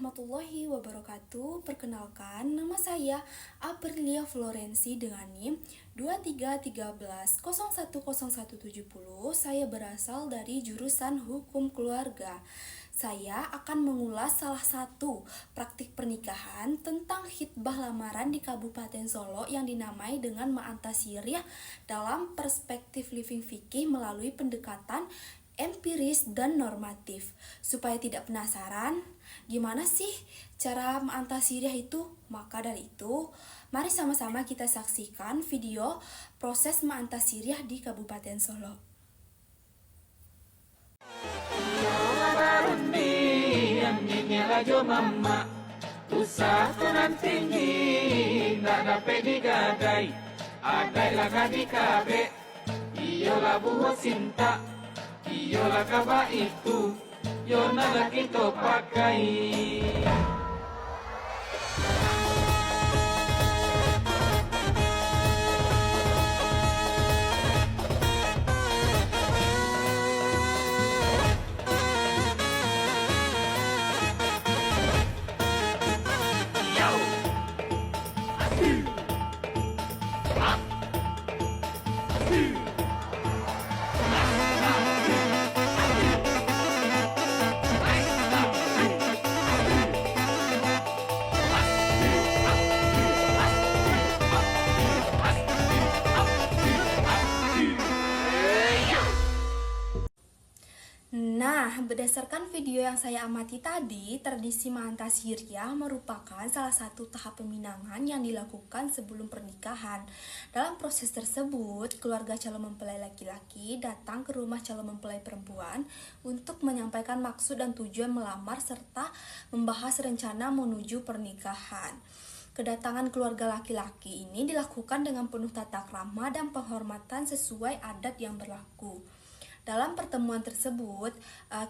warahmatullahi wabarakatuh. Perkenalkan, nama saya Aprilia Florensi dengan NIM 2313010170. Saya berasal dari jurusan Hukum Keluarga. Saya akan mengulas salah satu praktik pernikahan tentang khitbah lamaran di Kabupaten Solo yang dinamai dengan ma'antasiriyah dalam perspektif living fikih melalui pendekatan empiris dan normatif. Supaya tidak penasaran, gimana sih cara ma'antasiriyah itu? Maka dari itu, mari sama-sama kita saksikan video proses ma'antasiriyah di Kabupaten Solo. Rajo mama usah tunan tinggi ndak dapat digadai adai lah di kabe iyo lah buah cinta iyo lah kaba itu yo nala kita pakai. Nah, berdasarkan video yang saya amati tadi, tradisi ma'antasiriyah merupakan salah satu tahap peminangan yang dilakukan sebelum pernikahan. Dalam proses tersebut, keluarga calon mempelai laki-laki datang ke rumah calon mempelai perempuan untuk menyampaikan maksud dan tujuan melamar serta membahas rencana menuju pernikahan. Kedatangan keluarga laki-laki ini dilakukan dengan penuh tata krama dan penghormatan sesuai adat yang berlaku. Dalam pertemuan tersebut,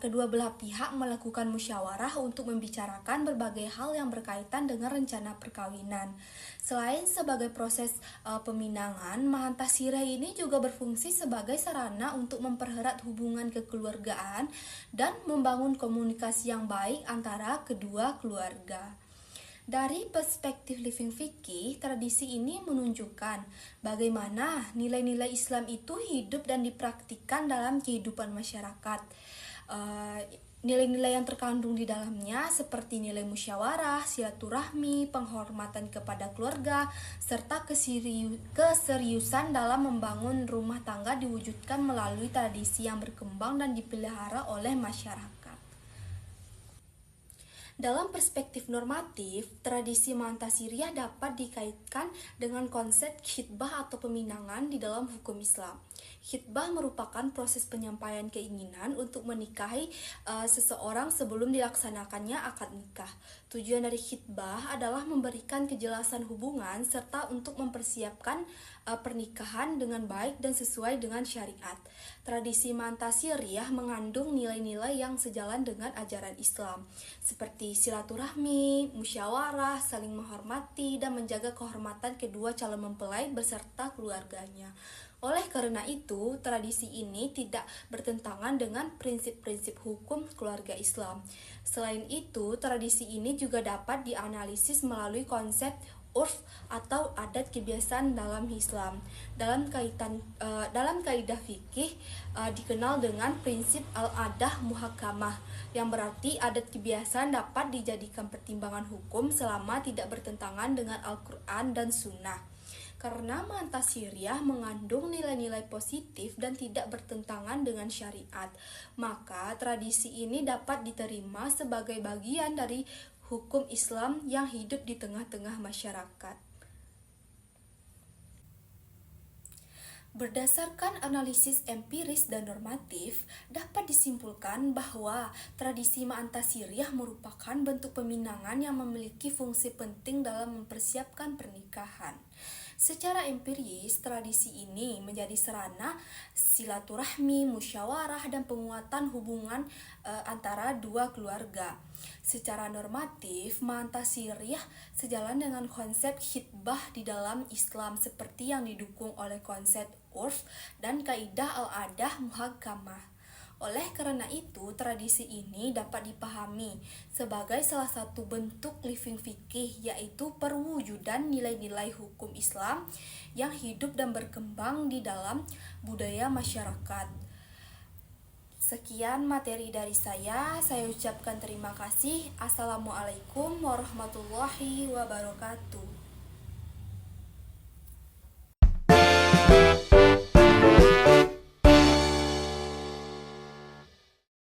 kedua belah pihak melakukan musyawarah untuk membicarakan berbagai hal yang berkaitan dengan rencana perkawinan. Selain sebagai proses peminangan, ma'antasiriyah ini juga berfungsi sebagai sarana untuk mempererat hubungan kekeluargaan dan membangun komunikasi yang baik antara kedua keluarga. Dari perspektif living fikih, tradisi ini menunjukkan bagaimana nilai-nilai Islam itu hidup dan dipraktikkan dalam kehidupan masyarakat. Nilai-nilai yang terkandung di dalamnya seperti nilai musyawarah, silaturahmi, penghormatan kepada keluarga, serta keseriusan dalam membangun rumah tangga diwujudkan melalui tradisi yang berkembang dan dipelihara oleh masyarakat. Dalam perspektif normatif, tradisi ma'antasiriyah dapat dikaitkan dengan konsep khitbah atau peminangan di dalam hukum Islam. Khitbah merupakan proses penyampaian keinginan untuk menikahi seseorang sebelum dilaksanakannya akad nikah. Tujuan dari khitbah adalah memberikan kejelasan hubungan serta untuk mempersiapkan pernikahan dengan baik dan sesuai dengan syariat. Tradisi ma'antasiriyah mengandung nilai-nilai yang sejalan dengan ajaran Islam, seperti silaturahmi, musyawarah, saling menghormati, dan menjaga kehormatan kedua calon mempelai beserta keluarganya. Oleh karena itu, tradisi ini tidak bertentangan dengan prinsip-prinsip hukum keluarga Islam. Selain itu, tradisi ini juga dapat dianalisis melalui konsep urf atau adat kebiasaan dalam Islam. Dalam kaidah fikih dikenal dengan prinsip al-adah muhakamah, yang berarti adat kebiasaan dapat dijadikan pertimbangan hukum selama tidak bertentangan dengan Al-Quran dan Sunnah. Karena ma'antasiriyah mengandung nilai-nilai positif dan tidak bertentangan dengan syariat, maka tradisi ini dapat diterima sebagai bagian dari hukum Islam yang hidup di tengah-tengah masyarakat. Berdasarkan analisis empiris dan normatif, dapat disimpulkan bahwa tradisi ma'antasiriyah merupakan bentuk peminangan yang memiliki fungsi penting dalam mempersiapkan pernikahan. Secara empiris, tradisi ini menjadi sarana silaturahmi, musyawarah, dan penguatan hubungan antara dua keluarga. Secara normatif, ma'antasiriyah sejalan dengan konsep khitbah di dalam Islam seperti yang didukung oleh konsep urf dan kaidah al-adah muhakamah. Oleh karena itu, tradisi ini dapat dipahami sebagai salah satu bentuk living fikih, yaitu perwujudan nilai-nilai hukum Islam yang hidup dan berkembang di dalam budaya masyarakat. Sekian materi dari saya ucapkan terima kasih. Assalamualaikum warahmatullahi wabarakatuh.